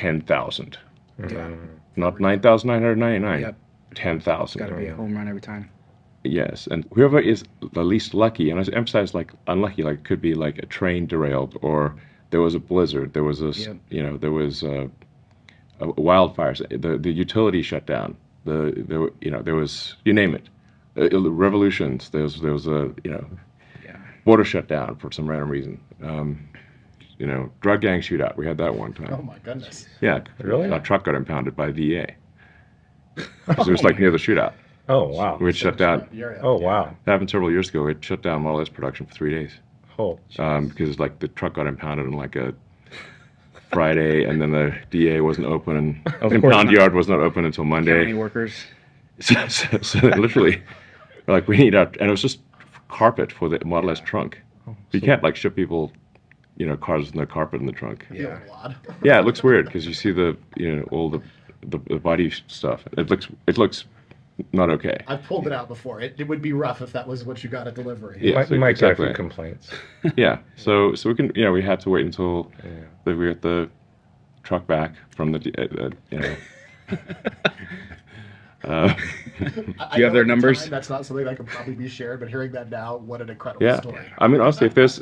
10,000. Yeah. Not 9,999. Yep. 10,000. Got to be a home run every time. Yes, and whoever is the least lucky, and I emphasize like unlucky, like could be like a train derailed, or there was a blizzard, there was a, Yep. there was wildfires, the utility shut down, there was, you name it, revolutions, there was a, Yeah. border shut down for some random reason. Drug gang shootout, we had that one time. Oh my goodness. Yeah, Really? a truck got impounded by VA. Because it was like near the shootout. Oh, wow. We had shut down. Oh, wow. It happened several years ago. It shut down Model S production for 3 days. Oh, Because like the truck got impounded on like a Friday, and then the DA wasn't open, and Of the course impound not. yard was not open until County Monday. workers. So literally, we're like, we need our, and it was just carpet for the Model S trunk. You can't like ship people, cars with no carpet in the trunk. Yeah. Odd. Yeah, it looks weird because you see the, all the body stuff. It looks not okay. I've pulled it out before. It would be rough if that was what you got at delivery. Yeah. you might get a exactly. few complaints. Yeah, so we can, we had to wait until we got the truck back from the, I you have know their at the numbers? time That's not something that could probably be shared, but hearing that now, what an incredible yeah. story. I mean, honestly, if there's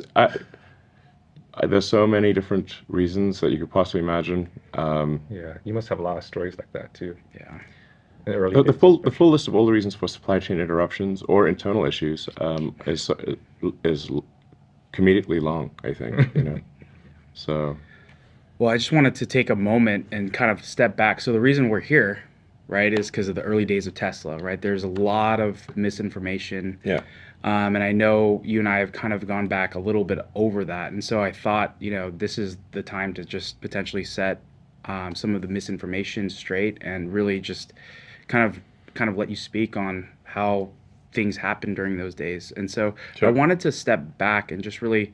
so many different reasons that you could possibly imagine. Yeah, you must have a lot of stories like that, too. Yeah. In the early The days, full especially. list of all the reasons for supply chain interruptions or internal issues is comedically long, I think. So Well, I just wanted to take a moment and kind of step back. So the reason we're here, right, is because of the early days of Tesla, right? There's a lot of misinformation. yeah, And I know you and I have kind of gone back a little bit over that. And so I thought, this is the time to just potentially set some of the misinformation straight and really just kind of let you speak on how things happened during those days. And so Sure. I wanted to step back and just really,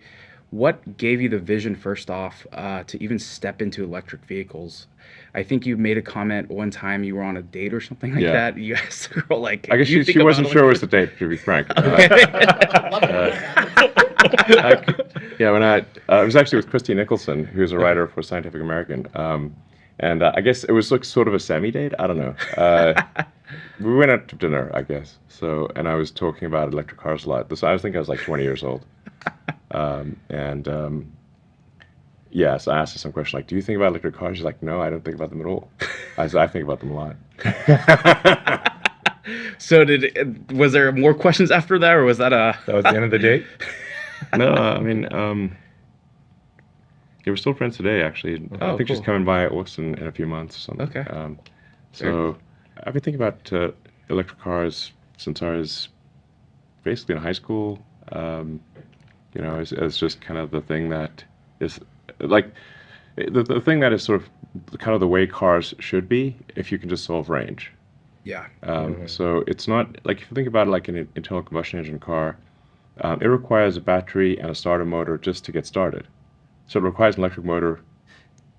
what gave you the vision first off to even step into electric vehicles? I think you made a comment one time you were on a date or something like Yeah. that. You asked the girl, like, I guess "Do you she think wasn't about sure it was the date, to be frank. When it was actually with Christy Nicholson, who's a writer for Scientific American, and I guess it was like sort of a semi-date. I don't know. We went out to dinner, I guess. So, and I was talking about electric cars a lot. I think I was like 20 years old, yeah. So I asked her some question like, "Do you think about electric cars?" She's like, "No, I don't think about them at all." I said, "I think about them a lot." So was there more questions after that, or was that a... That was the end of the date? No, I mean, yeah, we're still friends today, actually. I Oh, think she's cool. coming by Austin in a few months or something. Okay. So I've been thinking about electric cars since I was basically in high school. As just kind of the thing that is like the thing that is sort of kind of the way cars should be if you can just solve range. Yeah. So it's not like, if you think about it like an internal combustion engine car, it requires a battery and a starter motor just to get started. So it requires an electric motor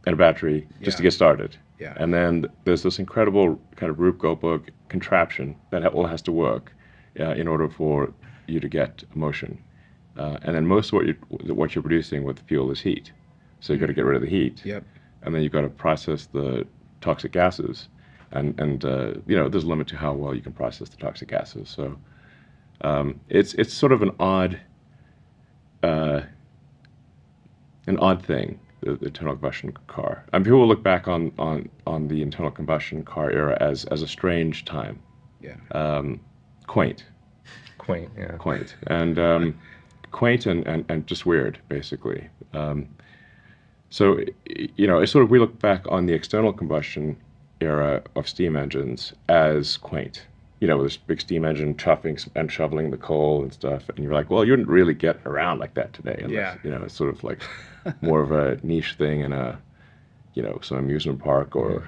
and a battery just to Yeah. get started. Yeah. And then there's this incredible kind of Rube Goldberg contraption that all has to work in order for you to get motion. And then most of what you're producing with fuel is heat. So you've got to get rid of the heat. Yep. And then you've got to process the toxic gases. And there's a limit to how well you can process the toxic gases. So it's sort of an odd thing, the internal combustion car. And people will look back on the internal combustion car era as a strange time. Yeah. Quaint. Quaint, yeah. Quaint. And quaint and just weird, basically. So, it's sort of, we look back on the external combustion era of steam engines as quaint. With this big steam engine chuffing and shoveling the coal and stuff. And you're like, well, you wouldn't really get around like that today. Unless, Yeah. It's sort of like more of a niche thing in a, some amusement park or,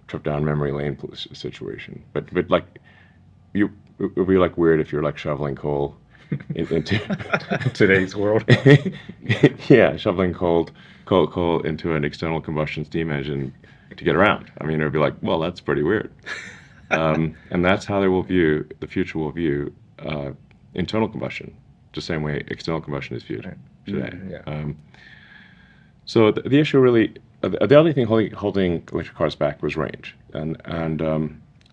trip down memory lane situation. But like, it would be like weird if you're like shoveling coal into Today's world. yeah, shoveling coal into an external combustion steam engine to get around. I mean, it would be like, well, that's pretty weird. And that's how the future will view internal combustion, the same way external combustion is viewed today. Yeah. So the issue really the only thing holding electric cars back was range, and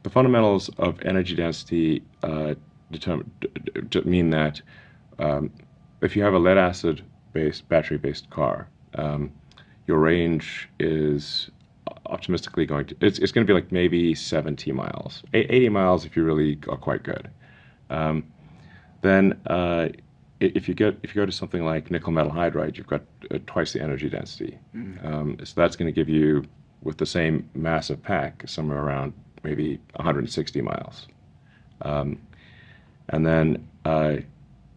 the fundamentals of energy density mean that if you have a lead acid based battery based car, your range is optimistically it's going to be like maybe 70 miles, 80 miles if you really are quite good. Then if you go to something like nickel metal hydride, you've got twice the energy density. So that's going to give you, with the same massive pack, somewhere around maybe 160 miles. And then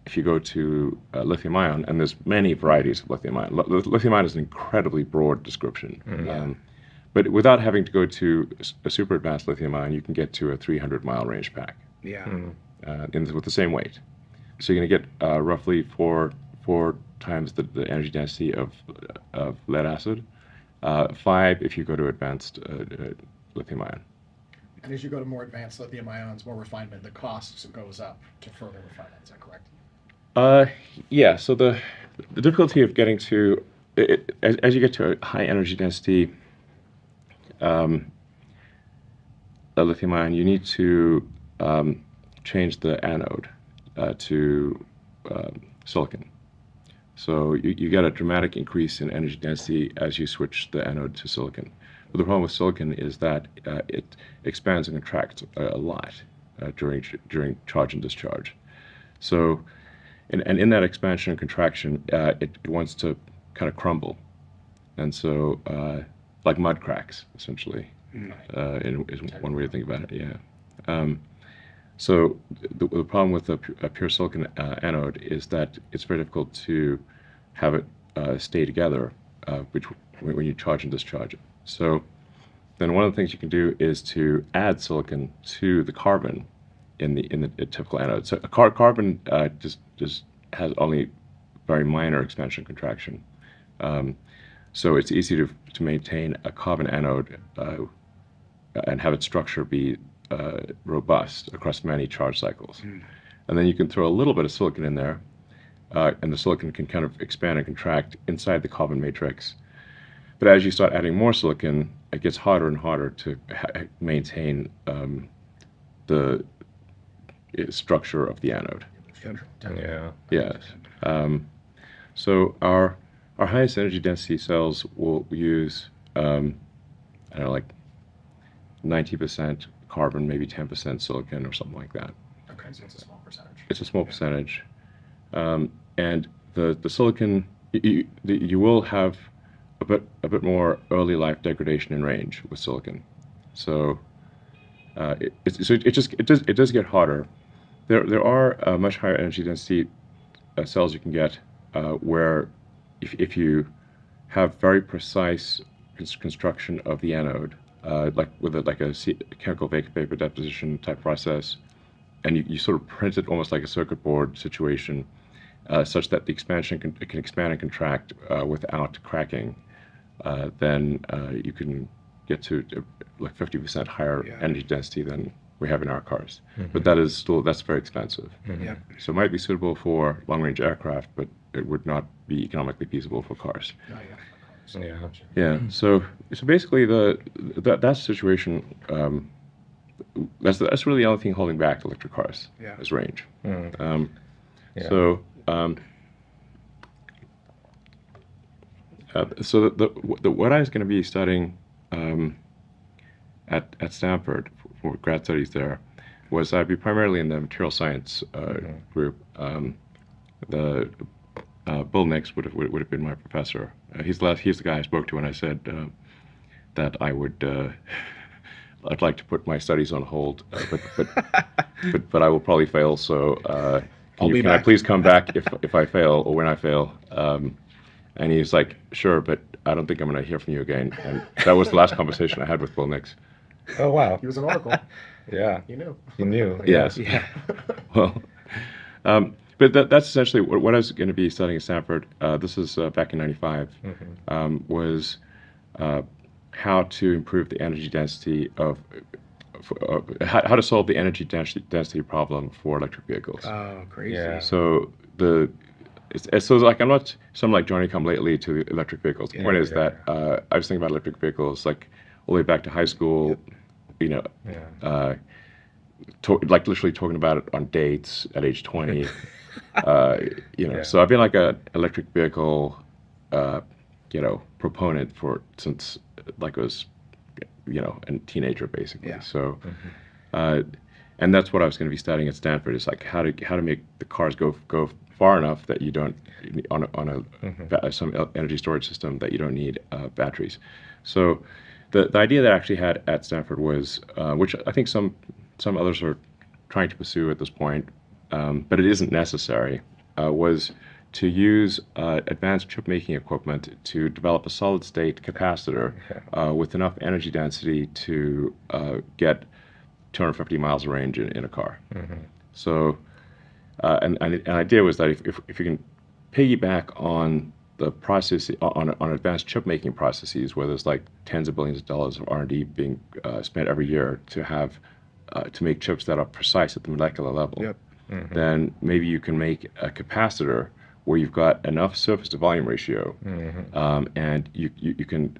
if you go to lithium ion, and there's many varieties of lithium ion. Lithium ion is an incredibly broad description. But without having to go to a super advanced lithium ion, you can get to a 300-mile range pack. Yeah. With the same weight. So you're going to get roughly four times the energy density of lead acid, 5 if you go to advanced lithium ion. And as you go to more advanced lithium ions, more refinement, the cost goes up to further refinement. Is that correct? Yeah. So the difficulty of getting to as you get to a high energy density lithium ion, you need to change the anode to silicon. So you get a dramatic increase in energy density as you switch the anode to silicon. But the problem with silicon is that it expands and contracts a lot during charge and discharge. So, and in that expansion and contraction, it wants to kind of crumble, and so like mud cracks essentially. Is one way to think about it. Yeah. So the problem with a pure silicon anode is that it's very difficult to have it stay together when you charge and discharge it. So then one of the things you can do is to add silicon to the carbon in the typical anode. So a carbon just has only very minor expansion and contraction. So it's easy to maintain a carbon anode and have its structure be robust across many charge cycles. And then you can throw a little bit of silicon in there, and the silicon can kind of expand and contract inside the carbon matrix. But as you start adding more silicon, it gets harder and harder to maintain the structure of the anode. Yeah. Yes. So our highest energy density cells will use, I don't know, like 90% carbon, maybe 10% silicon or something like that. Okay, so it's a small percentage. It's a small percentage. And the silicon, you will have a bit more early life degradation in range with silicon. So it does get harder. There are much higher energy density cells you can get where if you have very precise construction of the anode, like with a chemical vapor deposition type process, and you sort of print it almost like a circuit board situation, such that the expansion can expand and contract without cracking, then you can get to like 50% higher energy density than we have in our cars. But that's very expensive. So it might be suitable for long-range aircraft, but it would not be economically feasible for cars. Yeah. So basically, that situation. That's really the only thing holding back electric cars is range. So what I was going to be studying at Stanford for grad studies there was I'd be primarily in the material science group. Bill Nix would have been my professor. He's the guy I spoke to when I said that I'd like to put my studies on hold, but I will probably fail. So can I please come back if I fail or when I fail? And he's like, sure, but I don't think I'm going to hear from you again. And that was the last conversation I had with Bill Nix. Oh, wow. He was an oracle. Yeah. He knew. He knew. Yes. Yeah. Well, but that's essentially what I was going to be studying at Stanford. This is back in '95. Was how to improve the energy density how to solve the energy density problem for electric vehicles. Oh, crazy. Yeah. So so like I'm not some like Johnny come lately to electric vehicles. The point is yeah, that I was thinking about electric vehicles like all the way back to high school, you know, Yeah. like literally talking about it on dates at age 20. You know, Yeah. so I've been like a electric vehicle, you know, proponent since like I was, you know, a teenager basically. Yeah. So, and that's what I was going to be studying at Stanford is like how to make the cars go far enough that you don't on some energy storage system that you don't need batteries. So, the idea that I actually had at Stanford was, which I think some others are trying to pursue at this point, but it isn't necessary, was to use advanced chip making equipment to develop a solid state capacitor with enough energy density to get 250 miles of range in a car. So, and the idea was that if you can piggyback on the process on advanced chip making processes where there's like tens of billions of dollars of R&D being spent every year to have to make chips that are precise at the molecular level, Yep. then maybe you can make a capacitor where you've got enough surface to volume ratio, and you can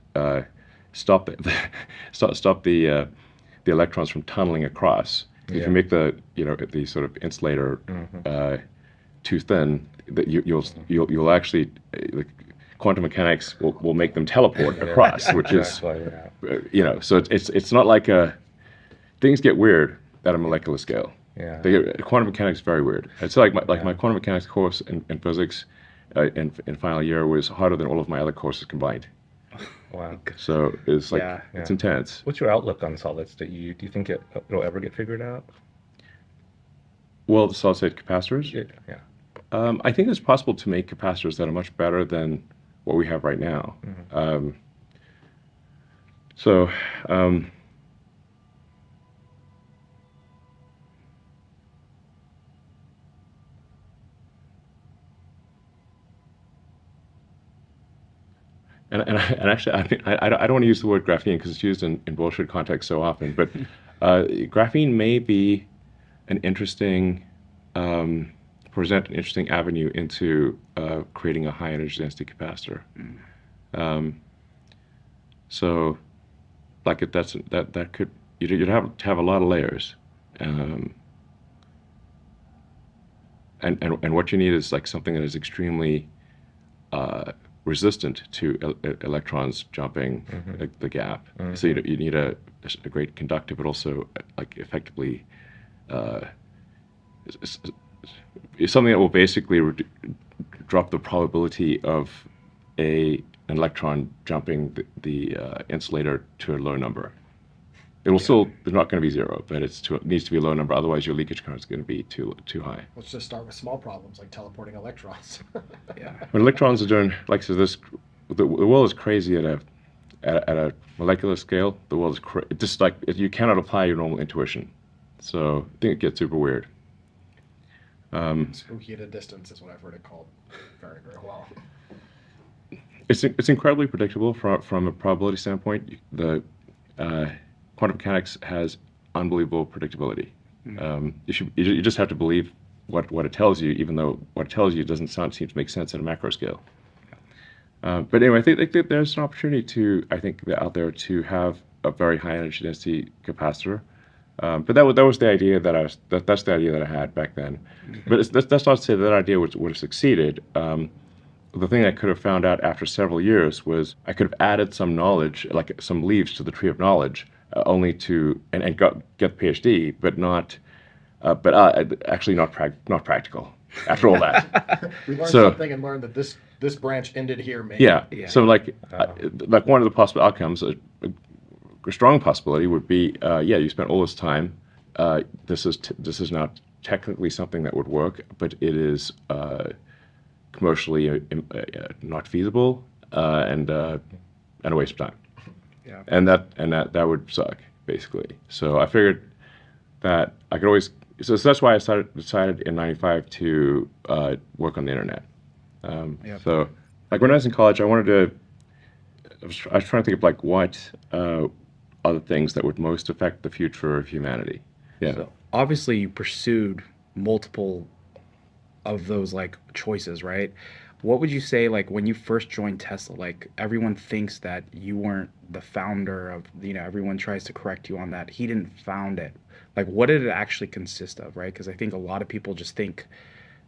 stop the electrons from tunneling across. If you make the the sort of insulator too thin, that you'll actually quantum mechanics will make them teleport across, which is you know, so it's not like things get weird at a molecular scale. Yeah. Quantum mechanics is very weird. It's like my quantum mechanics course in physics in final year was harder than all of my other courses combined. Wow. So it's like Yeah. it's intense. What's your outlook on solid state? Do you think it'll ever get figured out? Well, the solid state capacitors. Yeah. I think it's possible to make capacitors that are much better than what we have right now. So. And actually, I don't want to use the word graphene because it's used in bullshit context so often. But graphene may be an interesting, present an interesting avenue into creating a high energy density capacitor. So, like that could you'd have to have a lot of layers, and what you need is like something that is extremely resistant to electrons jumping the gap. So you need a great conductor, but also like effectively something that will basically drop the probability of an electron jumping the insulator to a low number. It will still, it's not going to be zero, but it needs to be a low number. Otherwise, your leakage current is going to be too high. Let's just start with small problems like teleporting electrons. Yeah. When electrons are doing, like, so the world is crazy at a molecular scale. The world is just like, you cannot apply your normal intuition. So I think it gets super weird. Spooky at a distance is what I've heard it called very, very well. It's incredibly predictable from a probability standpoint. The quantum mechanics has unbelievable predictability. You just have to believe what it tells you, even though what it tells you doesn't seem to make sense at a macro scale. But anyway, I think that there's an opportunity out there to have a very high energy density capacitor. But that was the idea that's the idea that I had back then. But that's not to say that idea would have succeeded. The thing I could have found out after several years was I could have added some knowledge, like some leaves to the tree of knowledge, only to and get the PhD, but not, actually not practical. After all that, We learned something and learned that this branch ended here. Maybe. Yeah. So like one of the possible outcomes, a strong possibility would be, you spent all this time. This is not technically something that would work, but it is commercially not feasible and a waste of time. Yeah. And that would suck basically. So I figured that I could always. So that's why I decided in '95 to work on the internet. So like when I was in college, I was trying to think of like what are the things that would most affect the future of humanity. Yeah. So obviously you pursued multiple of those like choices, right? What would you say, like, when you first joined Tesla, like everyone thinks that you weren't the founder of, everyone tries to correct you on that. He didn't found it. Like, what did it actually consist of, right? Because I think a lot of people just think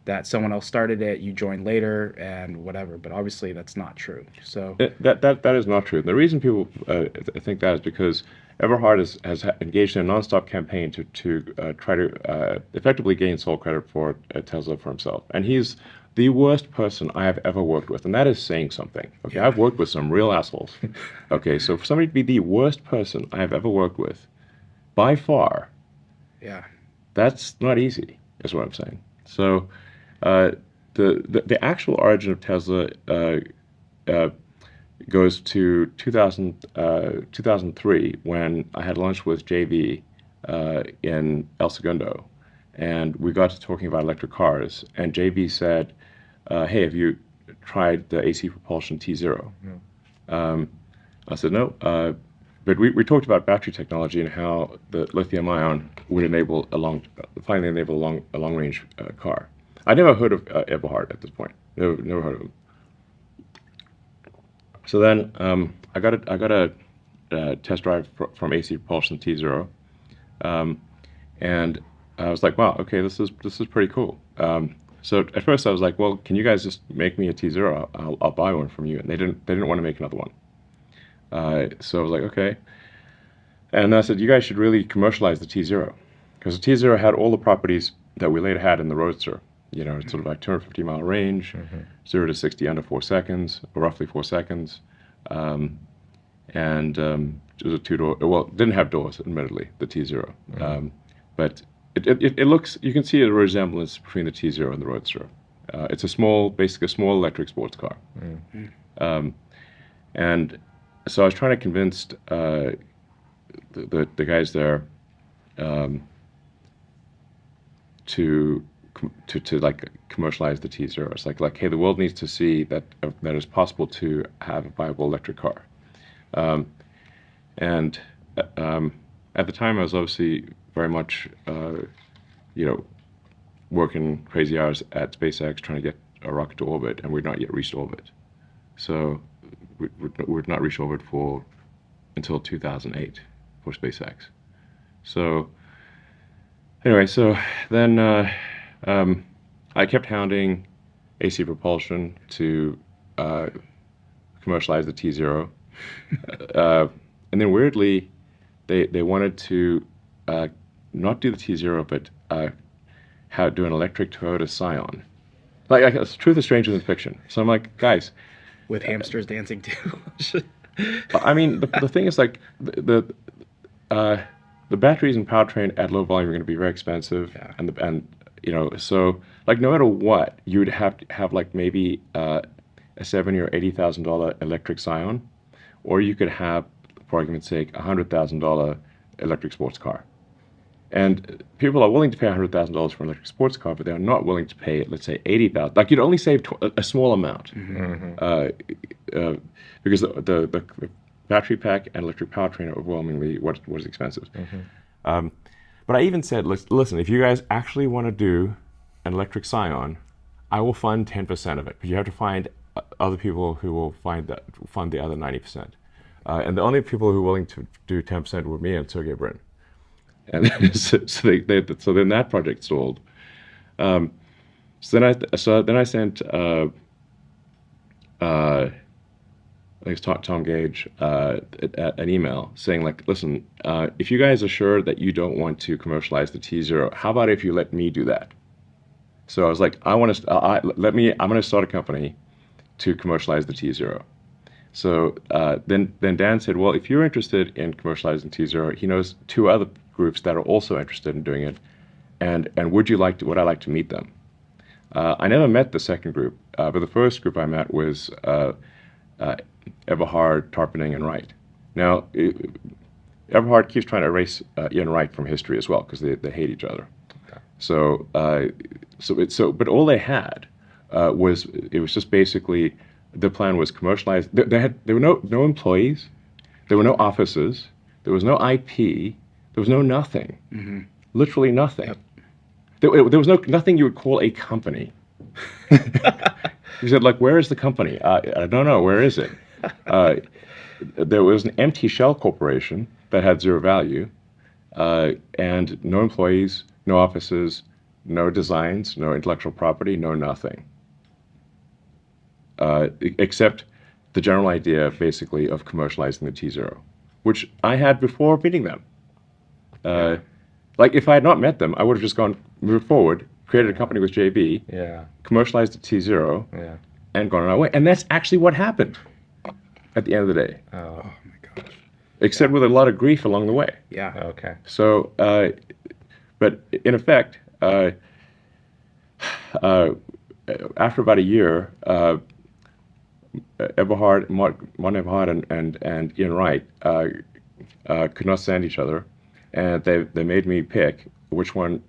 that someone else started it, you joined later, and whatever. But obviously, that's not true. So, That is not true. The reason people think that is because Everhard has engaged in a nonstop campaign to try to effectively gain sole credit for Tesla for himself. And he's the worst person I have ever worked with, and that is saying something. Okay, Yeah. I've worked with some real assholes. Okay, so for somebody to be the worst person I have ever worked with, by far, yeah. that's not easy, is what I'm saying. So the actual origin of Tesla goes to 2003 when I had lunch with JV in El Segundo, and we got to talking about electric cars, and JV said, hey, have you tried the AC propulsion T0? I said, no, but we talked about battery technology and how the lithium ion would finally enable a long range car. I never heard of Everhard at this point. Never heard of him. So then I got a test drive from AC Propulsion T0, and I was like, wow, okay, this is pretty cool. So at first I was like, well, can you guys just make me a T0? I'll buy one from you. And they didn't want to make another one. So I was like, okay. And I said, you guys should really commercialize the T0, because the T0 had all the properties that we later had in the Roadster. It's sort of like 250-mile range, 0 to 60 under 4 seconds, or roughly 4 seconds. And it was a two-door, well, it didn't have doors, admittedly, the T0. But it looks, you can see a resemblance between the T0 and the Roadster. It's basically a small electric sports car. And so I was trying to convince the guys there to like commercialize the T0. It's like, hey, the world needs to see that it's possible to have a viable electric car. And at the time, I was obviously very much, working crazy hours at SpaceX trying to get a rocket to orbit, and we'd not yet reached orbit. So we'd not reached orbit until 2008 for SpaceX. So anyway, so then I kept hounding AC Propulsion to commercialize the T0. And then weirdly, they wanted to not do the T0, but do an electric Toyota Scion. Like, truth is stranger than fiction. So I'm like, guys, With hamsters dancing too. I mean, the thing is, like, the batteries and powertrain at low volume are going to be very expensive, Yeah. and so like no matter what, you would have to have like maybe a $70,000 or $80,000 electric Scion, or you could have, for argument's sake, $100,000 electric sports car. And people are willing to pay $100,000 for an electric sports car, but they are not willing to pay, let's say, $80,000. Like, you'd only save a small amount, because the battery pack and electric powertrain are overwhelmingly what is expensive. But I even said, listen, if you guys actually want to do an electric Scion, I will fund 10% of it, but you have to find other people who will fund the other 90%. And the only people who are willing to do 10% were me and Sergey Brin. And so then that project stalled. So then I sent I think it's Tom Gage an email saying, like, listen, if you guys are sure that you don't want to commercialize the T0, how about if you let me do that? So I was like, I'm going to start a company to commercialize the T0. So then Dan said, well, if you're interested in commercializing T0, he knows 2 other groups that are also interested in doing it, and would I like to meet them? I never met the second group, but the first group I met was Everhard, Tarpening, and Wright. Now, Everhard keeps trying to erase Ian Wright from history as well, because they hate each other. Okay. But all they had was just basically, the plan was commercialized. There were no employees, there were no offices, there was no IP, there was no nothing, literally nothing. Yep. There was nothing you would call a company. He said, like, where is the company? I don't know. Where is it? There was an empty shell corporation that had zero value, and no employees, no offices, no designs, no intellectual property, no nothing. Except the general idea, basically, of commercializing the T0, which I had before meeting them. Like, if I had not met them, I would have just moved forward, created a company with JB, commercialized the T0, and gone on our way. And that's actually what happened at the end of the day. Oh my gosh. Except with a lot of grief along the way. Yeah. Okay. So, but in effect, after about a year, Eberhard, Martin Eberhard and Ian Wright could not stand each other, and they made me pick which one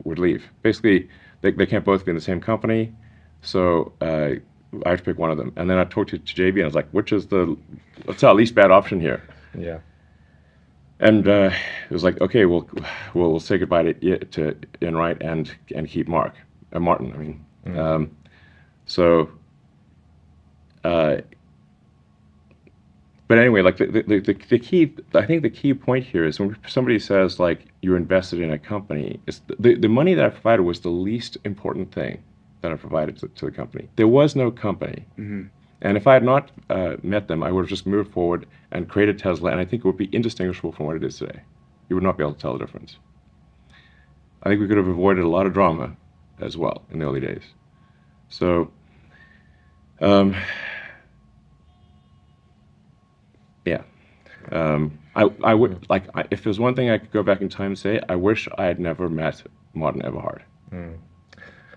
would leave. Basically, they can't both be in the same company, so I have to pick one of them. And then I talked to JB, and I was like, which is what's our least bad option here? Yeah. And it was like, okay, we'll say goodbye to Ian Wright and keep Martin. I mean, so. But anyway, like the key, I think the key point here is when somebody says like you're invested in a company, it's the money that I provided was the least important thing that I provided to the company. There was no company. Mm-hmm. And if I had not met them, I would have just moved forward and created Tesla, and I think it would be indistinguishable from what it is today. You would not be able to tell the difference. I think we could have avoided a lot of drama as well in the early days. So, yeah. I would, if there's one thing I could go back in time and say, I wish I had never met Martin Eberhard.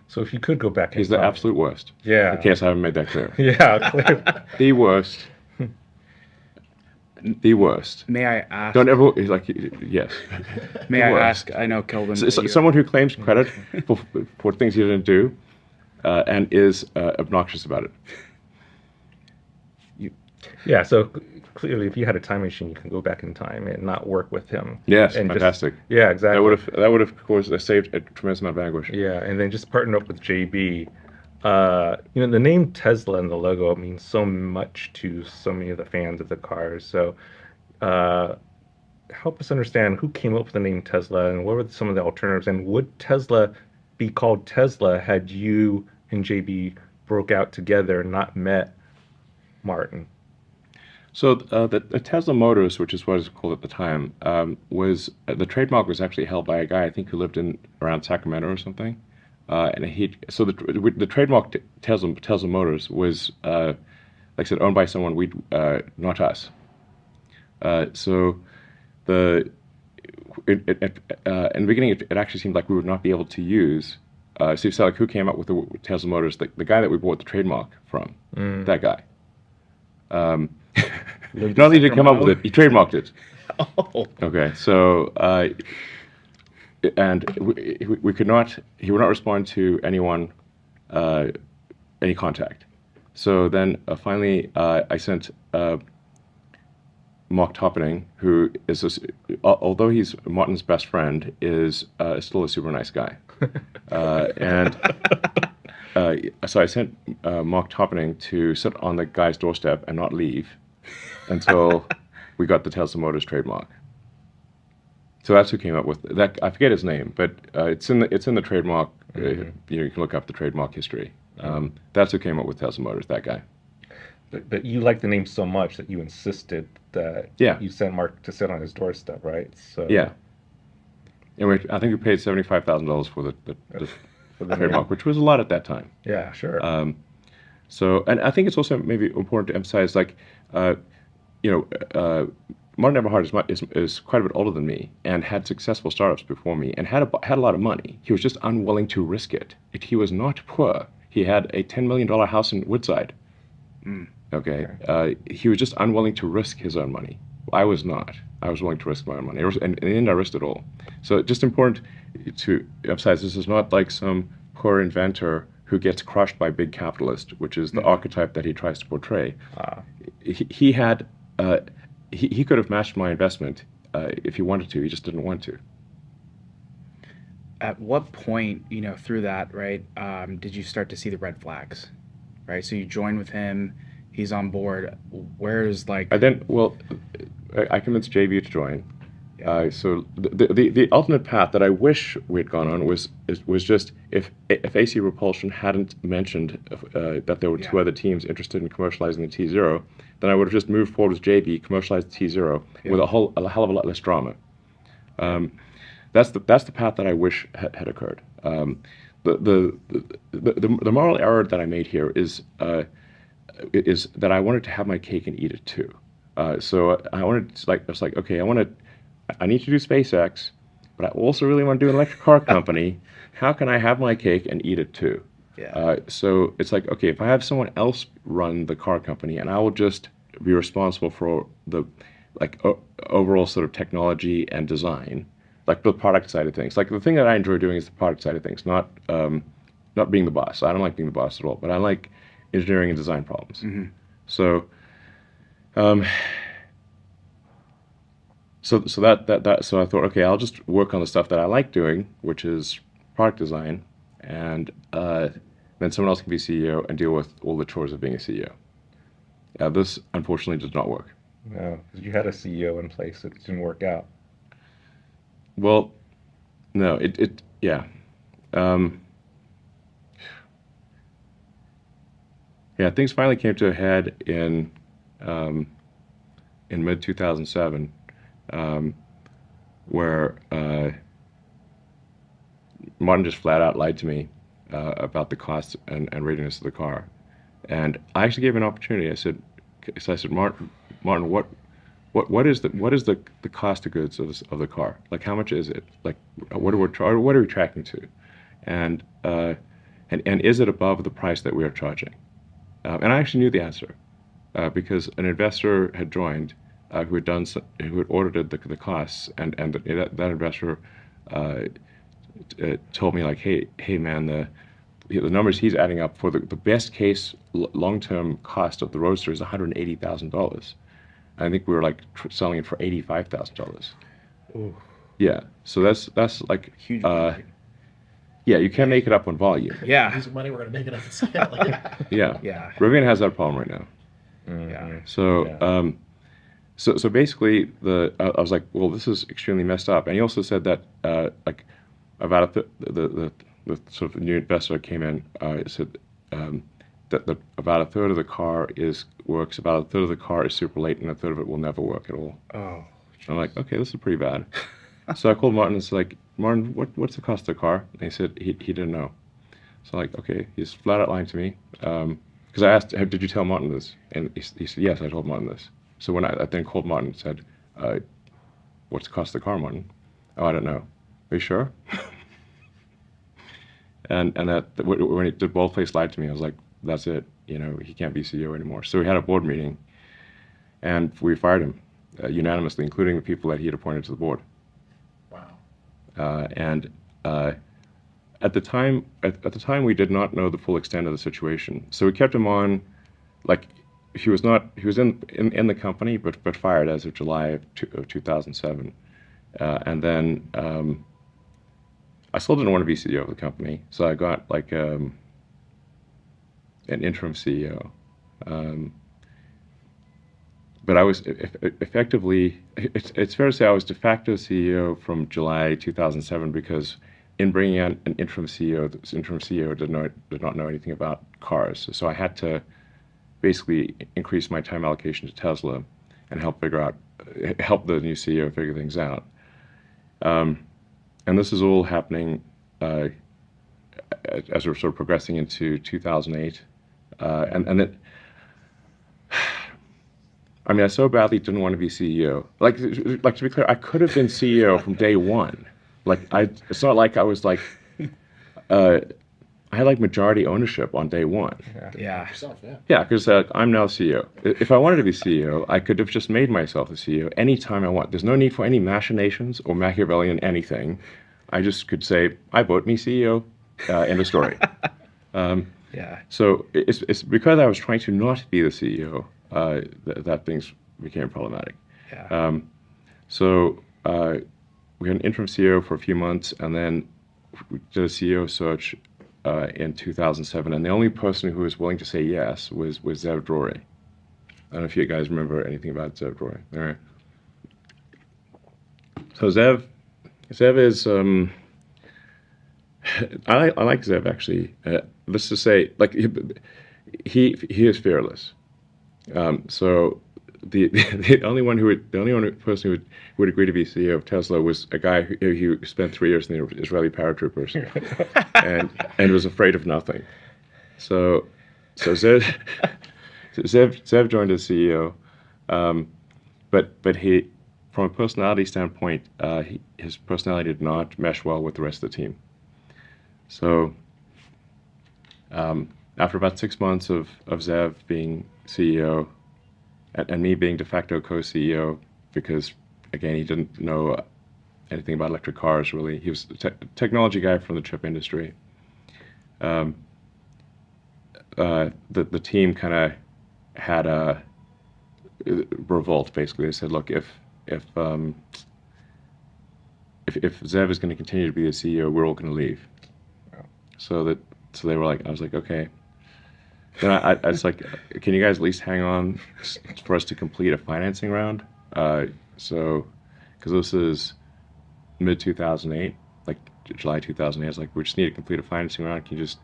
So if you could go back in He's the time. absolute worst. Yeah. In case I haven't made that clear. Yeah, clear. The worst. The worst. May I ask? Don't ever, like, yes. May I worst. ask? I know Kelvin. Someone who claims credit for things he didn't do and is obnoxious about it. Yeah, so clearly if you had a time machine, you can go back in time and not work with him. Yes, and fantastic. Yeah, exactly. That would have, of course, saved a tremendous amount of anguish. Yeah, and then just partner up with JB. The name Tesla and the logo means so much to so many of the fans of the cars. So help us understand who came up with the name Tesla and what were some of the alternatives, and would Tesla be called Tesla had you and JB broke out together and not met Martin? So the Tesla Motors, which is what it was called at the time, was the trademark was actually held by a guy I think who lived around Sacramento or something, and the trademark Tesla Motors was like I said, owned by someone not us. So in the beginning it actually seemed like we would not be able to use. So you said like who came up with the Tesla Motors? The guy that we bought the trademark from, that guy. Not only did he come up with it, he trademarked it. Oh. Okay, so and we could not. He would not respond to anyone, any contact. So then finally, I sent Mark Topping, who is although he's Martin's best friend, is still a super nice guy, and. So I sent Mark Topping to sit on the guy's doorstep and not leave until we got the Tesla Motors trademark. So that's who came up with that. I forget his name, but it's in the trademark. You can look up the trademark history. That's who came up with Tesla Motors. That guy. But you liked the name so much that you insisted that you sent Mark to sit on his doorstep, right? So yeah. And I think we paid $75,000 for the trademark, which was a lot at that time. Yeah, sure. So, and I think it's also maybe important to emphasize, like, Martin Eberhard is quite a bit older than me and had successful startups before me and had a lot of money. He was just unwilling to risk it. He was not poor. He had a $10 million house in Woodside. Okay. He was just unwilling to risk his own money. I was not. I was willing to risk my own money. And in the end, I risked it all. So just important to emphasize, this is not like some poor inventor who gets crushed by big capitalist, which is the archetype that he tries to portray. He had, he could have matched my investment if he wanted to. He just didn't want to. at what point, through that, right, did you start to see the red flags, right? So you join with him, he's on board. Where's like, I convinced JB to join. Yeah. So the alternate path that I wish we'd gone on was just if AC Propulsion hadn't mentioned that there were two Yeah. other teams interested in commercializing the T0, then I would have just moved forward with JB, commercialized the T0 with a hell of a lot less drama. That's the path that I wish had occurred. The moral error that I made here is that I wanted to have my cake and eat it too. So I wanted to, it's like, okay, I need to do SpaceX, but I also really want to do an electric car company. How can I have my cake and eat it too? Yeah. So it's like, okay, if I have someone else run the car company and I will just be responsible for the overall sort of technology and design, like the product side of things. Like the thing that I enjoy doing is the product side of things, not being the boss. I don't like being the boss at all, but I like engineering and design problems. Mm-hmm. So, so I thought, okay, I'll just work on the stuff that I like doing, which is product design, and then someone else can be CEO and deal with all the chores of being a CEO. This unfortunately did not work. No, 'cause you had a CEO in place. It didn't work out. Well, no, yeah. Yeah, things finally came to a head in mid 2007, where Martin just flat out lied to me about the cost and readiness of the car, and I actually gave him an opportunity. I said, Martin, what is the cost of goods of the car? Like, how much is it? Like, what are we tracking to? And is it above the price that we are charging? And I actually knew the answer because an investor had joined who had audited the costs, and that investor told me, like, hey man, the numbers he's adding up for the best case long-term cost of the Roadster is $180,000. I think we were like selling it for $85,000. Yeah, so that's like Huge. yeah, you can't make it up on volume. Yeah. Using money, we're going to make it up at scale. Yeah. Yeah. Rivian has that problem right now. Yeah. So Yeah. so basically I was like, well, this is extremely messed up. And he also said that like about the sort of new investor came in, said that about a third of the car works, about a third of the car is super late, and a third of it will never work at all. Oh. I'm like, okay, this is pretty bad. So I called Martin and said, like, Martin, what's the cost of the car? And he said he didn't know. So I'm like, okay, he's flat out lying to me. Because I asked, did you tell Martin this? And he said, yes, I told Martin this. So when I then called Martin and said, what's the cost of the car, Martin? Oh, I don't know. Are you sure? and when he did bold-faced lie to me, I was like, that's it. He can't be CEO anymore. So we had a board meeting, and we fired him unanimously, including the people that he had appointed to the board. Wow. And at the time, we did not know the full extent of the situation. So we kept him on, like he was in the company, but fired as of July of 2007. And then I still didn't want to be CEO of the company, so I got like an interim CEO. But I was effectively, it's fair to say I was de facto CEO from July 2007 because in bringing in an interim CEO, this interim CEO did not know anything about cars. So I had to basically increase my time allocation to Tesla and help the new CEO figure things out. And this is all happening as we're sort of progressing into 2008. And then, I mean, I so badly didn't want to be CEO. Like to be clear, I could have been CEO from day one. It's not like I was like, I had like majority ownership on day one. Yeah. Yourself, yeah. Yeah, because I'm now CEO. If I wanted to be CEO, I could have just made myself the CEO anytime I want. There's no need for any machinations or Machiavellian anything. I just could say, I vote me CEO, end of story. Yeah. So it's because I was trying to not be the CEO that things became problematic. Yeah. So we had an interim CEO for a few months, and then we did a CEO search in 2007, and the only person who was willing to say yes was Zev Drory. I don't know if you guys remember anything about Zev Drory. All right. So Zev is I like Zev actually. Let's just say like he is fearless. So the only person who would agree to be CEO of Tesla was a guy who spent 3 years in the Israeli paratroopers and was afraid of nothing. So Zev joined as CEO, but he, from a personality standpoint, his personality did not mesh well with the rest of the team. So after about 6 months of Zev being CEO and me being de facto co-CEO, because again he didn't know anything about electric cars really. He was a technology guy from the chip industry. The team kind of had a revolt basically. They said, look, if Zev is going to continue to be the CEO, we're all going to leave. Wow. So they were like, I was like, okay. Then I was like, can you guys at least hang on for us to complete a financing round? Because this is mid 2008, like July 2008. I was like, we just need to complete a financing round. Can you just,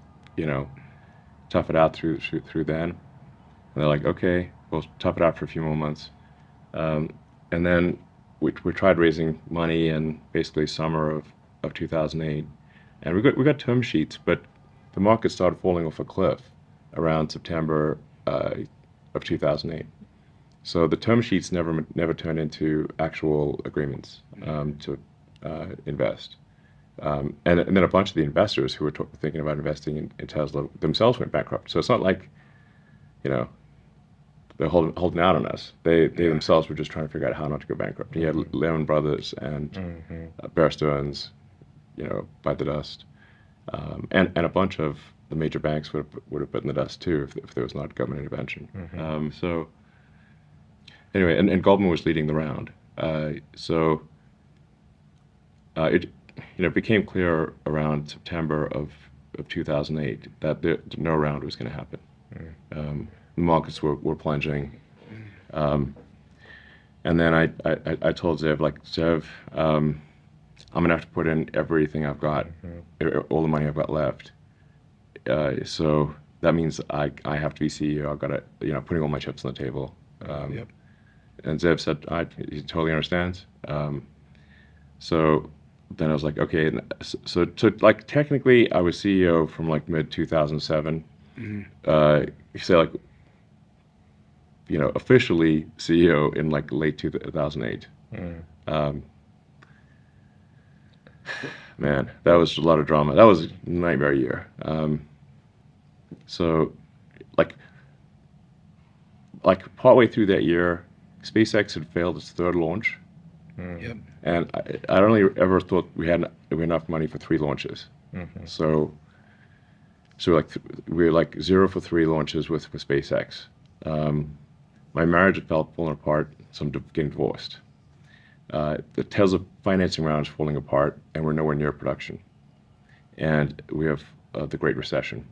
tough it out through then? And they're like, okay, we'll tough it out for a few more months. And then we tried raising money in basically summer of 2008, and we got term sheets, but the market started falling off a cliff around September of 2008. So the term sheets never turned into actual agreements to invest. And then a bunch of the investors who were thinking about investing in Tesla themselves went bankrupt. So it's not like, they're holding out on us. They themselves were just trying to figure out how not to go bankrupt. And you had Lehman Brothers and Bear Stearns, bite the dust. And a bunch of the major banks would have bitten the dust too if there was not government intervention. So anyway, and Goldman was leading the round. It became clear around September of 2008 that no round was going to happen. The markets were plunging. And then I told Zev, like, Zev, I'm going to have to put in everything I've got, all the money I've got left. So that means I have to be CEO. I've got to, putting all my chips on the table. And Zev said, he totally understands. So then I was like, okay. So like technically I was CEO from like mid 2007. You say like, officially CEO in like late 2008. Man, that was a lot of drama. That was a nightmare year. So like partway through that year, SpaceX had failed its third launch. And I only ever thought we had enough money for 3 launches. So we were like 0 for 3 launches with SpaceX. My marriage had fallen apart, so I'm getting divorced. The Tesla financing round is falling apart, and we're nowhere near production. And we have the Great Recession.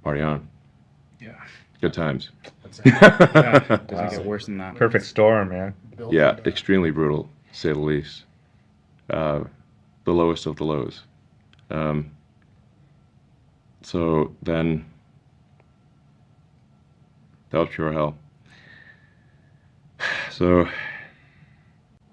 Party on. Yeah. Good times. Doesn't get worse than that. Perfect storm, man. Yeah, extremely brutal, to say the least. The lowest of the lows. So then, that was pure hell. So,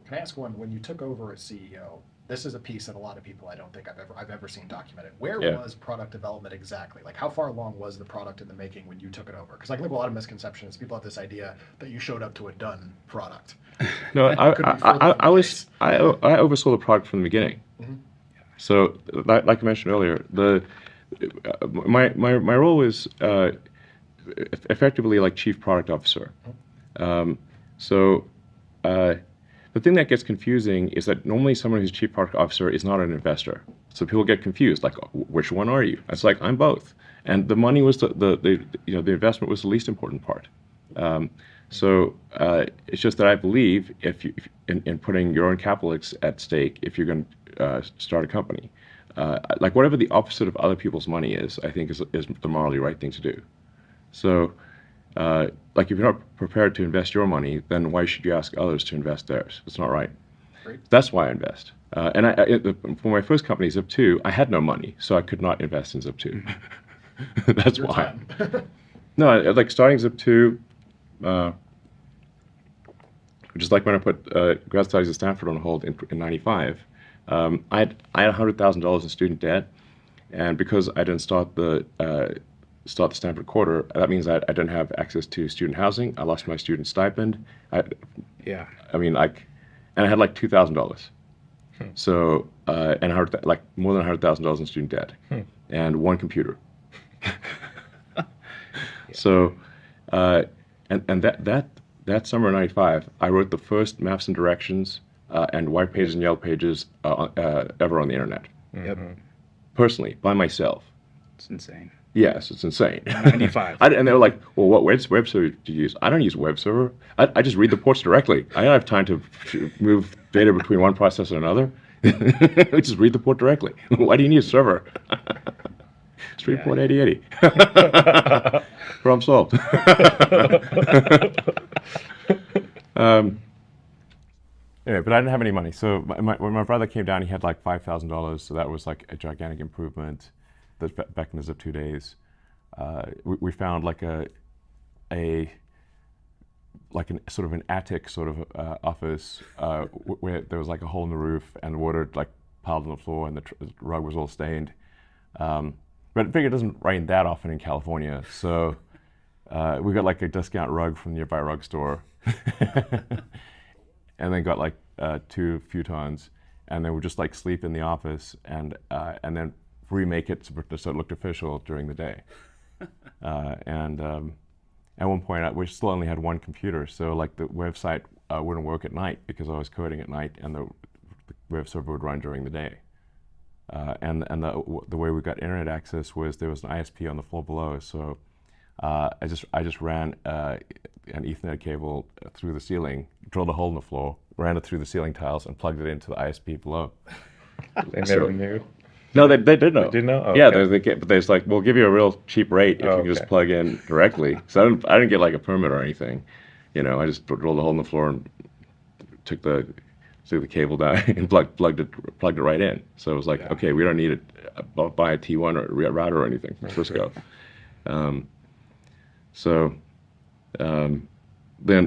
Can I ask when you took over as CEO? This is a piece that a lot of people I don't think I've ever seen documented. Where was product development exactly? Like, how far along was the product in the making when you took it over? Because I think a lot of misconceptions. People have this idea that you showed up to a done product. No, I oversaw the product from the beginning. So, like I mentioned earlier, my role was effectively like chief product officer. The thing that gets confusing is that normally someone who's chief product officer is not an investor. So people get confused, like, which one are you? It's like, I'm both. And the money was the investment was the least important part. So it's just that I believe in putting your own capital at stake if you're going to start a company. Like whatever the opposite of other people's money is, I think is the morally right thing to do. So, like if you're not prepared to invest your money, then why should you ask others to invest theirs? It's not right. Great. That's why I invest. And for my first company, Zip2, I had no money, so I could not invest in Zip2. That's Your why. time. No, like starting Zip2, which is like when I put grad studies at Stanford on hold in '95. I had $100,000 in student debt, and because I didn't start the Stanford quarter, that means I didn't have access to student housing. I lost my student stipend. Yeah. I mean, and I had like $2,000. So, and like more than $100,000 in student debt, and one computer. So, and that summer of '95, I wrote the first maps and directions and white pages and yellow pages ever on the internet. Yep. Personally, by myself. It's insane. Yes, it's insane. 95. And they were like, well, what web server do you use? I don't use web server. I just read the ports directly. I don't have time to move data between one processor and another. I just read the port directly. Why do you need a server? It's 3.8080. Problem solved. Anyway, but I didn't have any money. So when my brother came down, he had like $5,000. So that was like a gigantic improvement. That's back in the Zip2 days. We found like a sort of an attic sort of office where there was like a hole in the roof and water like piled on the floor and the rug was all stained. But I figured it doesn't rain that often in California, so we got like a discount rug from the nearby rug store, and then got like 2 futons, and then we just like sleep in the office and then remake it so it looked official during the day. At one point, we still only had one computer, so like the website wouldn't work at night because I was coding at night, and the web server would run during the day. And the way we got internet access was there was an ISP on the floor below, so I just ran an Ethernet cable through the ceiling, drilled a hole in the floor, ran it through the ceiling tiles, and plugged it into the ISP below. They never knew. No, they did know. They did know? Oh, yeah, okay. but they're like, we'll give you a real cheap rate if you can just plug in directly. So I didn't get like a permit or anything. You know, I just drilled a hole in the floor and took the cable down and plugged it right in. So it was like, okay, we don't need buy a T1 or router or anything from Cisco. Then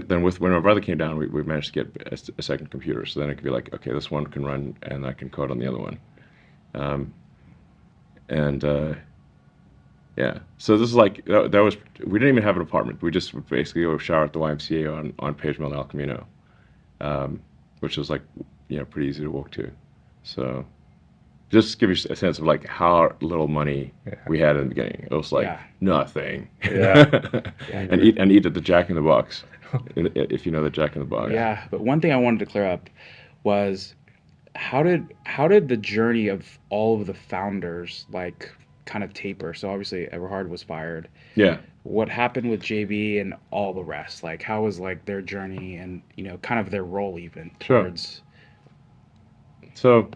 when my brother came down, we managed to get a second computer. So then I could be like, okay, this one can run and I can code on the other one. Yeah, so this is like, that was, we didn't even have an apartment. We just would basically go shower at the YMCA on Page Mill and El Camino, which was like, pretty easy to walk to. So just to give you a sense of like how little money we had in the beginning. It was like nothing. Yeah. and eat at the Jack in the Box, if you know the Jack in the Box. Yeah, but one thing I wanted to clear up was how did the journey of all of the founders like kind of taper? So obviously Everhard was fired. Yeah. What happened with JB and all the rest? Like how was like their journey and kind of their role even towards? So,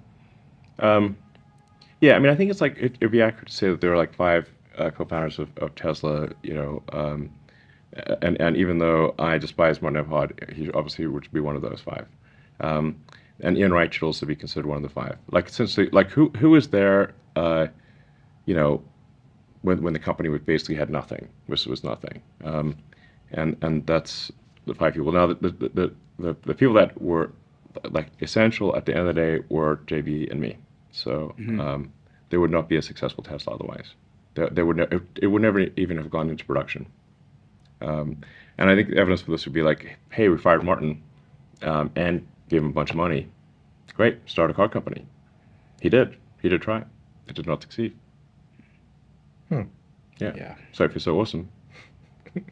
yeah, I mean, I think it's like it'd be accurate to say that there were like 5 co-founders of Tesla, and even though I despise Martin Everhard, he obviously would be one of those 5. And Ian Wright should also be considered one of the 5. Like essentially, like who was there, when the company basically had nothing, was nothing, and that's the 5 people. Now the people that were like essential at the end of the day were JB and me. So there would not be a successful Tesla otherwise. It would never even have gone into production. And I think the evidence for this would be like, hey, we fired Martin, and gave him a bunch of money. Great, start a car company. He did try. It did not succeed. Yeah. So if you're so awesome,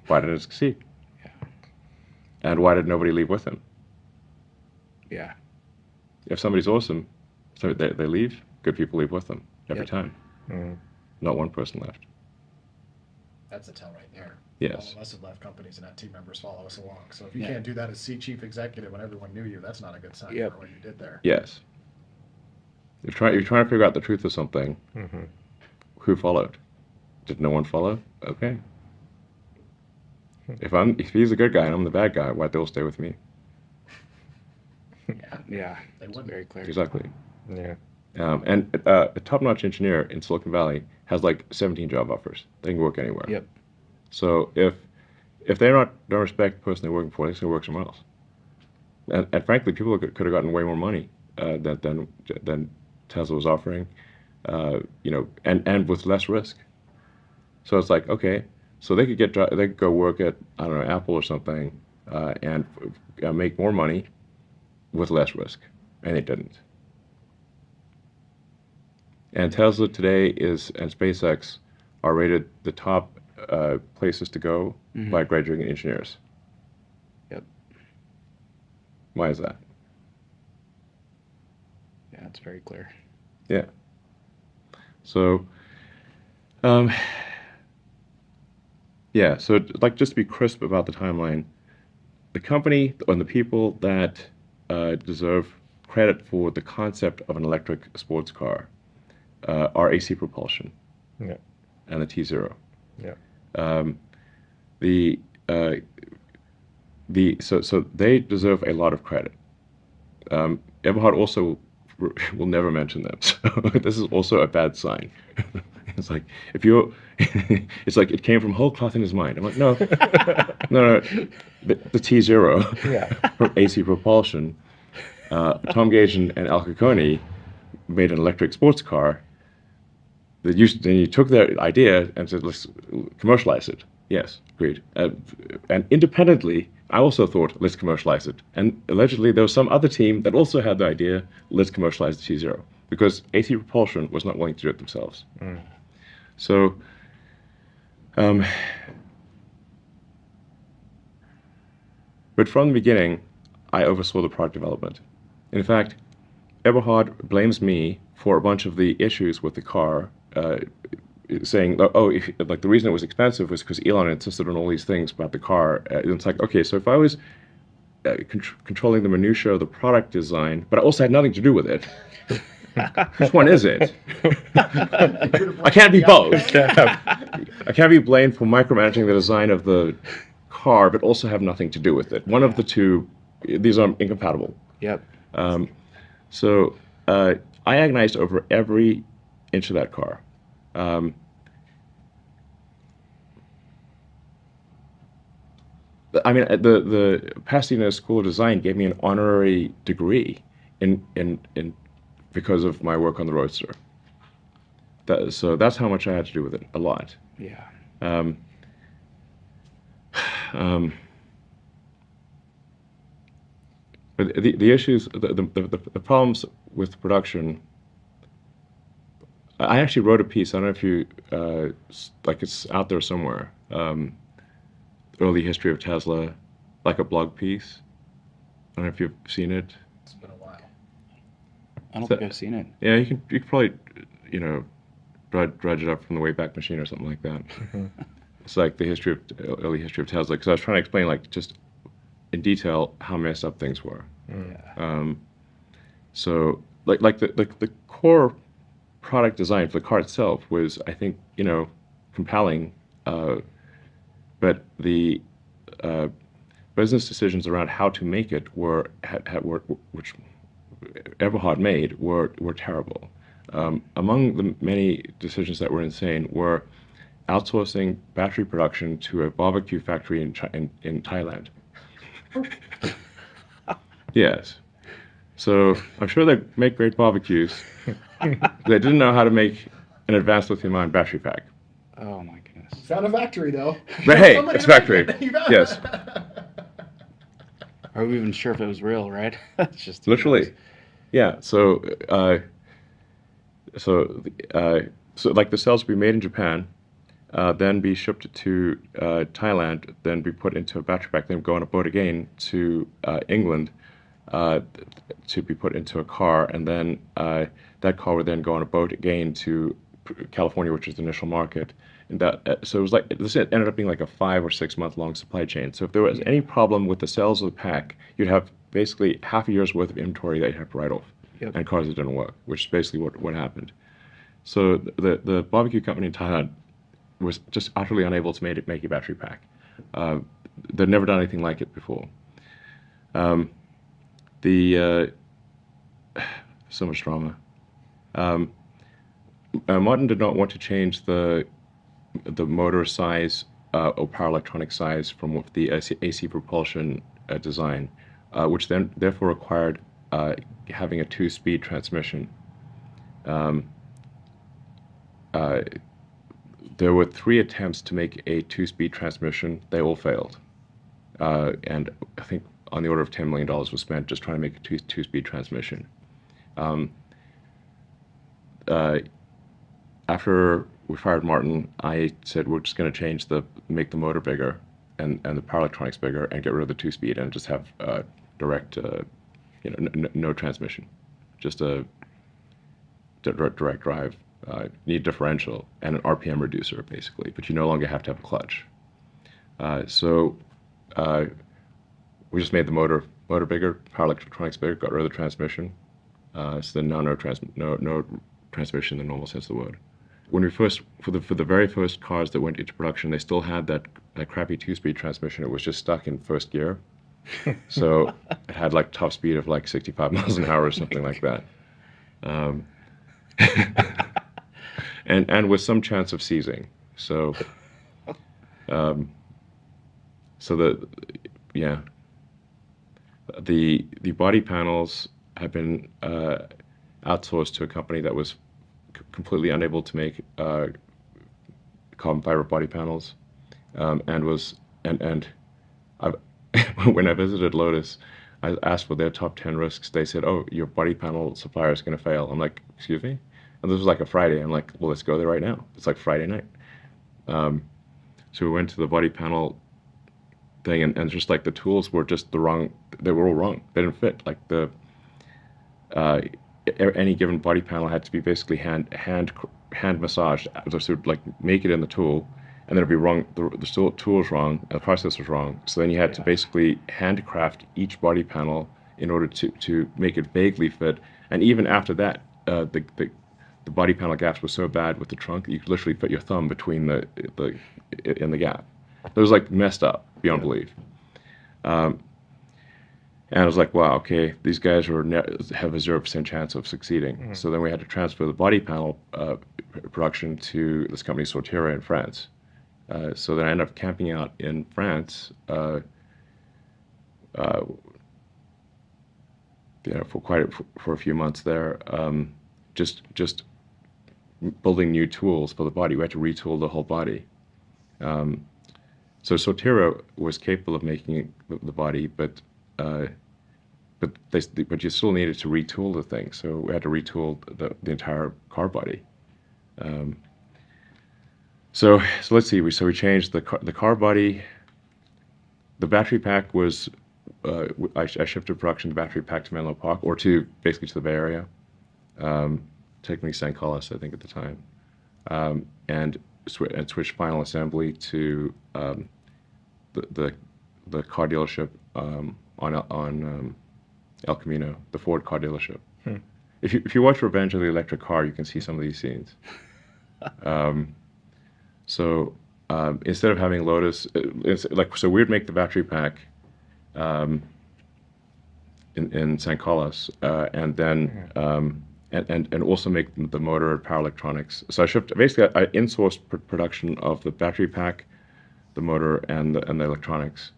why didn't it succeed? Yeah. And why did nobody leave with him? Yeah. If somebody's awesome, so they leave, good people leave with them every time. Not one person left. That's a tell right there. Yes. All of us have left companies and had team members follow us along. So if you Yeah. can't do that as chief executive when everyone knew you, that's not a good sign Yep. for what you did there. Yes. You're trying to figure out the truth of something. Mm-hmm. Who followed? Did no one follow? Okay. If he's the good guy and I'm the bad guy, why they'll stay with me? Yeah, Yeah, they it's wouldn't. very clear. Exactly. Yeah. And a top-notch engineer in Silicon Valley has like 17 job offers. They can work anywhere. Yep. So if they don't respect the person they're working for, they're just gonna work somewhere else. And frankly, people could have gotten way more money than Tesla was offering, and with less risk. So it's like, okay, so they could go work at, I don't know, Apple or something, and make more money with less risk, and they didn't. And Tesla today and SpaceX are rated the top places to go by graduating engineers. Yep. Why is that? Yeah, it's very clear. Yeah. So, yeah. So, like, just to be crisp about the timeline, the company and the people that deserve credit for the concept of an electric sports car are AC Propulsion. Yeah. And the T0. Yeah. So they deserve a lot of credit. Eberhard also will never mention them. So this is also a bad sign. It's like it's like it came from whole cloth in his mind. I'm like, no. The T0 Yeah. from AC Propulsion. Tom Gage and Al Ciccone made an electric sports car. Then you took their idea and said, let's commercialize it. Yes, agreed. And independently, I also thought, let's commercialize it. And allegedly, there was some other team that also had the idea, let's commercialize the T0. Because AC Propulsion was not willing to do it themselves. Mm. So, but from the beginning, I oversaw the product development. In fact, Eberhard blames me for a bunch of the issues with the car, saying, the reason it was expensive was because Elon insisted on all these things about the car. It's like, okay, so if I was controlling the minutiae of the product design, but I also had nothing to do with it, which one is it? I can't be both. I can't be blamed for micromanaging the design of the car, but also have nothing to do with it. One of the two, these are incompatible. Yep. So I agonized over every inch of that car. I mean, the Pasadena School of Design gave me an honorary degree in because of my work on the Roadster. So that's how much I had to do with it, a lot. Yeah. But the issues, the problems with production. I actually wrote a piece. I don't know if you it's out there somewhere. Early history of Tesla, like a blog piece. I don't know if you've seen it. It's been a while. I don't think I've seen it. Yeah, you can probably dredge it up from the Wayback Machine or something like that. Mm-hmm. It's like the early history of Tesla, because I was trying to explain just in detail how messed up things were. Yeah. So the core product design for the car itself was, I think, compelling, but the business decisions around how to make it which Eberhard made were terrible. Among the many decisions that were insane were outsourcing battery production to a barbecue factory in Thailand. Yes. So I'm sure they make great barbecues. They didn't know how to make an advanced lithium-ion battery pack. Oh my goodness. Found a factory though. But hey, Somebody it's to make factory. it. You found Yes. Are we even sure if it was real, right? That's just Literally. Yeah. So like the cells would be made in Japan, then be shipped to Thailand, then be put into a battery pack, then go on a boat again to England to be put into a car, and then that car would then go on a boat again to California, which was the initial market. And that, so it was like, this ended up being like a 5 or 6 month long supply chain. So if there was any problem with the sales of the pack, you'd have basically half a year's worth of inventory that you'd have to write off, and cars that didn't work, which is basically what happened. So the barbecue company in Thailand was just utterly unable to make a battery pack. They'd never done anything like it before. So much drama. Martin did not want to change the motor size or power electronic size from the AC propulsion design, which then therefore required having a 2-speed transmission. There were 3 attempts to make a 2-speed transmission. They all failed. And I think on the order of $10 million was spent just trying to make a two-speed transmission. After we fired Martin, I said we're just going to make the motor bigger and the power electronics bigger and get rid of the 2-speed and just have direct, no transmission, just a direct drive. Need differential and an RPM reducer basically, but you no longer have to have a clutch. So we just made the motor bigger, power electronics bigger, got rid of the transmission. So then now no transmission in the normal sense of the word. When we for the very first cars that went into production, they still had that crappy 2-speed transmission. It was just stuck in first gear. So it had like top speed of like 65 miles an hour or something like that. And with some chance of seizing. So the body panels have been outsourced to a company that was completely unable to make carbon fiber body panels, and when I visited Lotus, I asked for their top 10 risks. They said, "Oh, your body panel supplier is going to fail." I'm like, "Excuse me?" And this was like a Friday. I'm like, "Well, let's go there right now." It's like Friday night. So we went to the body panel thing, and just like the tools were just the wrong. They were all wrong. They didn't fit. Like any given body panel had to be basically hand massaged, so like make it in the tool, and then it'd be wrong. The tool was wrong, and the process was wrong. So then you had to basically handcraft each body panel in order to make it vaguely fit. And even after that, the body panel gaps were so bad with the trunk that you could literally fit your thumb between in the gap. It was like messed up beyond belief. And I was like, wow, okay, these guys have a 0% chance of succeeding. Mm-hmm. So then we had to transfer the body panel production to this company Sortera in France. So then I ended up camping out in France for a few months there, just building new tools for the body. We had to retool the whole body. So Sortera was capable of making the body, but you still needed to retool the thing. So we had to retool the entire car body. So let's see. We changed the car body. The battery pack was I shifted production of the battery pack to Menlo Park, or basically to the Bay Area, technically San Carlos, I think at the time, and switched final assembly to the car dealership on El Camino, the Ford car dealership. If you watch Revenge of the Electric Car, you can see some of these scenes. So instead of having Lotus, so we'd make the battery pack in San Carlos, and then and also make the motor and power electronics. So I insourced production of the battery pack, the motor, and the electronics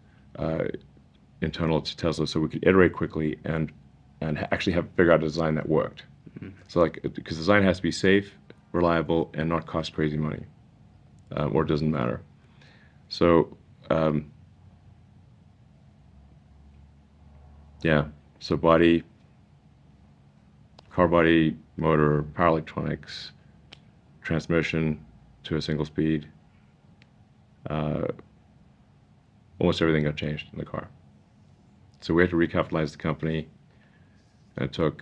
internal to Tesla, so we could iterate quickly and actually figure out a design that worked. Mm-hmm. So because design has to be safe, reliable, and not cost crazy money, or it doesn't matter. So so car body, motor, power electronics, transmission to a single speed. Almost everything got changed in the car. So we had to recapitalize the company, and it took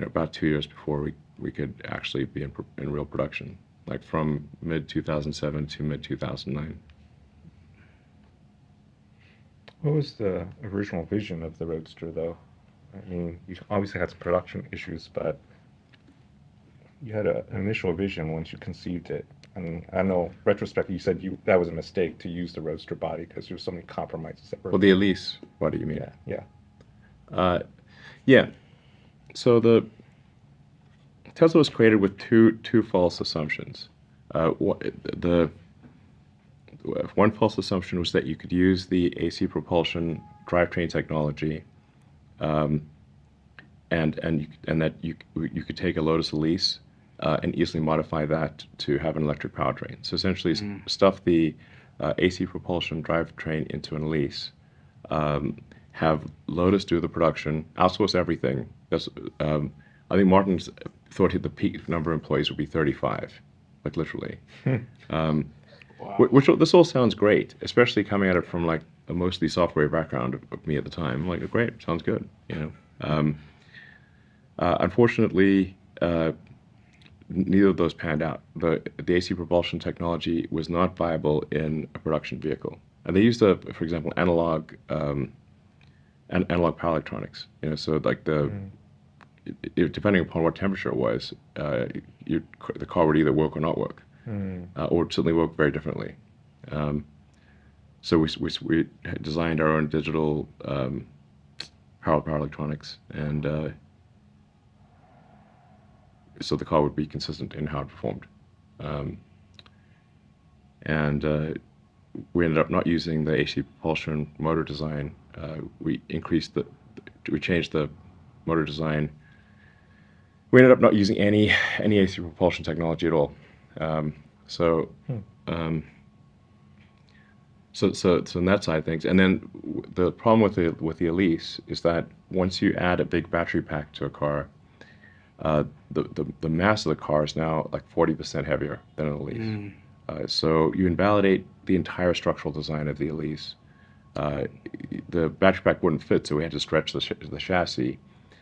about 2 years before we could actually be in real production, like from mid 2007 to mid 2009. What was the original vision of the Roadster, though? I mean, you obviously had some production issues, but you had an initial vision once you conceived it. I mean, I know, retrospectively, you said that was a mistake to use the Roadster body because there were so many compromises that were. Well, the Elise, what do you mean? Yeah. Yeah. So the Tesla was created with two false assumptions. One false assumption was that you could use the AC propulsion drivetrain technology, and that you could take a Lotus Elise and easily modify that to have an electric powertrain. So essentially, stuff the AC propulsion drivetrain into an Elise, have Lotus do the production, outsource everything. I think Martin thought the peak number of employees would be 35, like literally. Wow. Which this all sounds great, especially coming at it from like a mostly software background of me at the time. I'm like, great, sounds good, you know. Unfortunately, neither of those panned out. The AC propulsion technology was not viable in a production vehicle, and they used for example, analog power electronics. You know, so like depending upon what temperature it was, the car would either work or not work. Or certainly work very differently. So we designed our own digital power electronics, and so the car would be consistent in how it performed. We ended up not using the AC propulsion motor design. We changed the motor design. We ended up not using any AC propulsion technology at all. So in that side of things, and then the problem with the Elise is that once you add a big battery pack to a car, the mass of the car is now like 40% heavier than an Elise. So you invalidate the entire structural design of the Elise. The battery pack wouldn't fit, so we had to stretch the chassis.